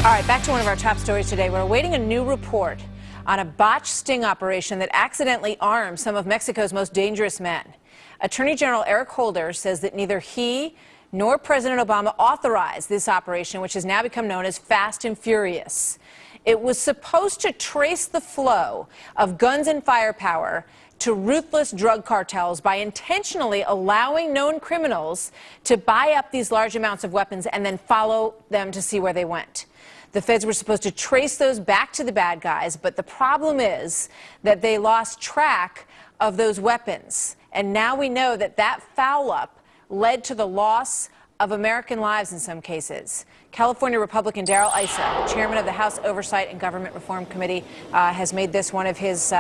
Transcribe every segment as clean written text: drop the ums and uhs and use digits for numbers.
All right, back to one of our top stories today. We're awaiting a new report on a botched sting operation that accidentally armed some of Mexico's most dangerous men. Attorney General Eric Holder says that neither he nor President Obama authorized this operation, which has now become known as Fast and Furious. It was supposed to trace the flow of guns and firepower to ruthless drug cartels by intentionally allowing known criminals to buy up these large amounts of weapons and then follow them to see where they went. The feds were supposed to trace those back to the bad guys, but the problem is that they lost track of those weapons. And now we know that that foul-up led to the loss of American lives in some cases. California Republican Darrell, Issa, chairman of the House Oversight and Government Reform Committee, has made this one of his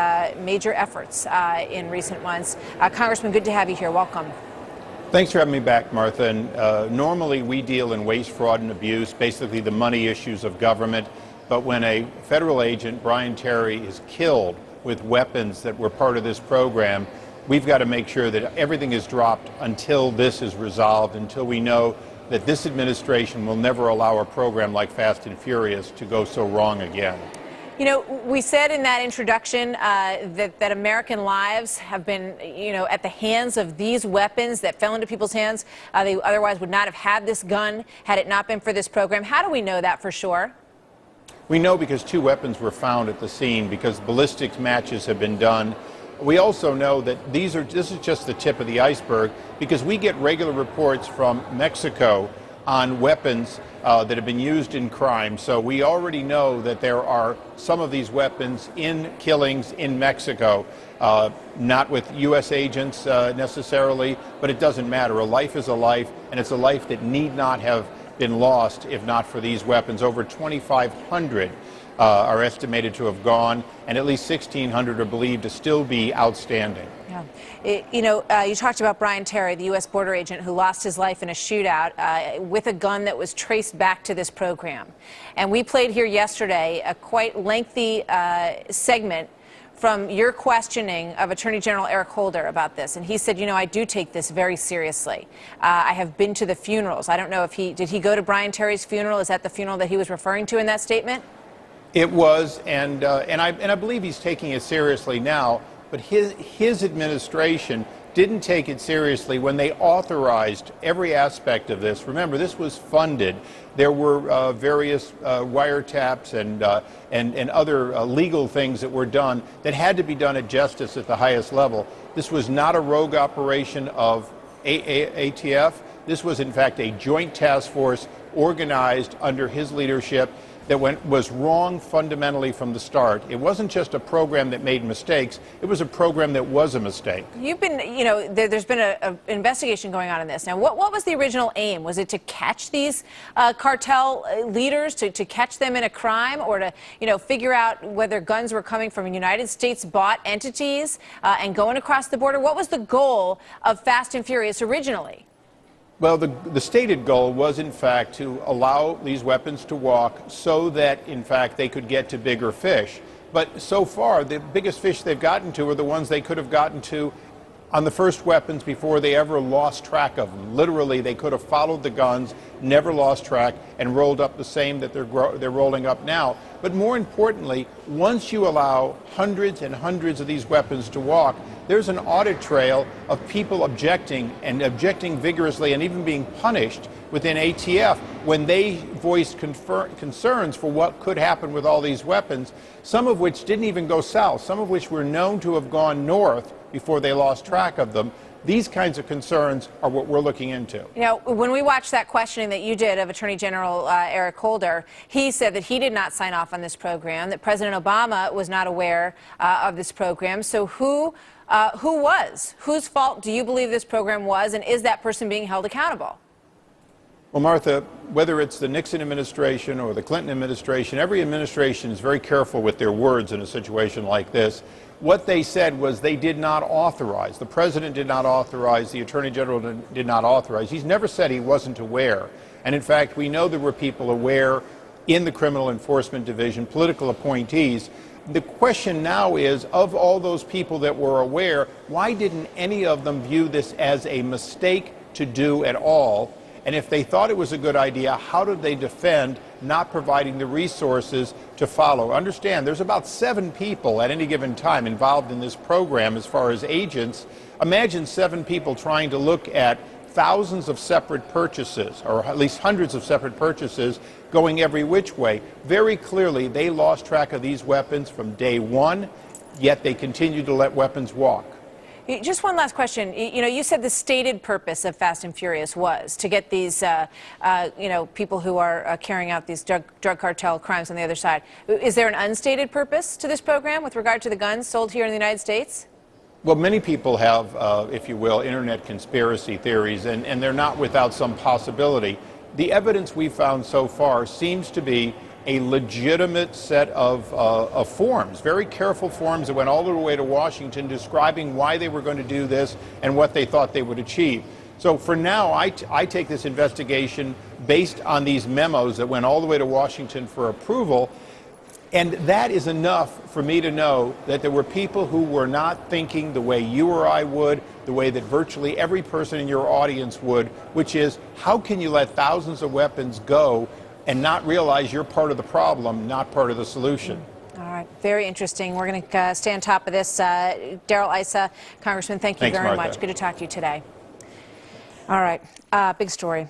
major efforts in recent months. Congressman, good to have you here. Welcome. Thanks for having me back, Martha. And, normally we deal in waste, fraud, and abuse, basically the money issues of government. But when a federal agent, Brian Terry, is killed with weapons that were part of this program, we've got to make sure that everything is dropped until this is resolved, until we know that this administration will never allow a program like Fast and Furious to go so wrong again. You know, we said in that introduction that American lives have been, at the hands of these weapons that fell into people's hands. They otherwise would not have had this gun had it not been for this program. How do we know that for sure? We know because 2 weapons were found at the scene, because ballistics matches have been done. We also know that this is just the tip of the iceberg, because we get regular reports from Mexico on weapons that have been used in crime. So we already know that there are some of these weapons in killings in Mexico, not with U.S. agents necessarily, but it doesn't matter. A life is a life, and it's a life that need not have been lost if not for these weapons. Over 2,500 are estimated to have gone, and at least 1,600 are believed to still be outstanding. Yeah. You talked about Brian Terry, the U.S. border agent who lost his life in a shootout with a gun that was traced back to this program. And we played here yesterday a quite lengthy segment from your questioning of Attorney General Eric Holder about this. And he said, I do take this very seriously. I have been to the funerals. I don't know if did he go to Brian Terry's funeral? Is that the funeral that he was referring to in that statement? It was, and I believe he's taking it seriously now, but his administration didn't take it seriously when they authorized every aspect of this. Remember, this was funded. There were various wiretaps and other legal things that were done that had to be done at justice at the highest level. This was not a rogue operation of ATF. This was, in fact, a joint task force organized under his leadership that was wrong fundamentally from the start. It wasn't just a program that made mistakes. It was a program that was a mistake. You've been, there's been an investigation going on in this. Now, what was the original aim? Was it to catch these cartel leaders, to catch them in a crime, or to, figure out whether guns were coming from United States-bought entities and going across the border? What was the goal of Fast and Furious originally? Well, the stated goal was, in fact, to allow these weapons to walk so that, in fact, they could get to bigger fish. But so far, the biggest fish they've gotten to are the ones they could have gotten to on the first weapons before they ever lost track of them. Literally, they could have followed the guns, never lost track, and rolled up the same that they're rolling up now. But more importantly, once you allow hundreds and hundreds of these weapons to walk, there's an audit trail of people objecting, and objecting vigorously, and even being punished within ATF when they voiced concerns for what could happen with all these weapons, some of which didn't even go south, some of which were known to have gone north before they lost track of them. These kinds of concerns are what we're looking into. When we watched that questioning that you did of Attorney General Eric Holder, he said that he did not sign off on this program, that President Obama was not aware of this program. So who was? Whose fault do you believe this program was, and is that person being held accountable? Well, Martha, whether it's the Nixon administration or the Clinton administration, every administration is very careful with their words in a situation like this. What they said was they did not authorize. The president did not authorize. The attorney general did not authorize. He's never said he wasn't aware. And in fact, we know there were people aware in the Criminal Enforcement Division, political appointees. The question now is, of all those people that were aware, why didn't any of them view this as a mistake to do at all? And if they thought it was a good idea, how did they defend not providing the resources to follow? Understand, there's about 7 people at any given time involved in this program as far as agents. Imagine 7 people trying to look at thousands of separate purchases, or at least hundreds of separate purchases, going every which way. Very clearly, they lost track of these weapons from day one, yet they continued to let weapons walk. Just one last question. You said the stated purpose of Fast and Furious was to get these, people who are carrying out these drug cartel crimes on the other side. Is there an unstated purpose to this program with regard to the guns sold here in the United States? Well, many people have, if you will, internet conspiracy theories, and they're not without some possibility. The evidence we found so far seems to be a legitimate set of forms, very careful forms that went all the way to Washington describing why they were going to do this and what they thought they would achieve. So for now, I take this investigation based on these memos that went all the way to Washington for approval. And that is enough for me to know that there were people who were not thinking the way you or I would, the way that virtually every person in your audience would, which is, how can you let thousands of weapons go and not realize you're part of the problem, not part of the solution? All right, very interesting. We're going to stay on top of this. Darrell, Issa, Congressman, thank you very much. Good to talk to you today. All right, big story.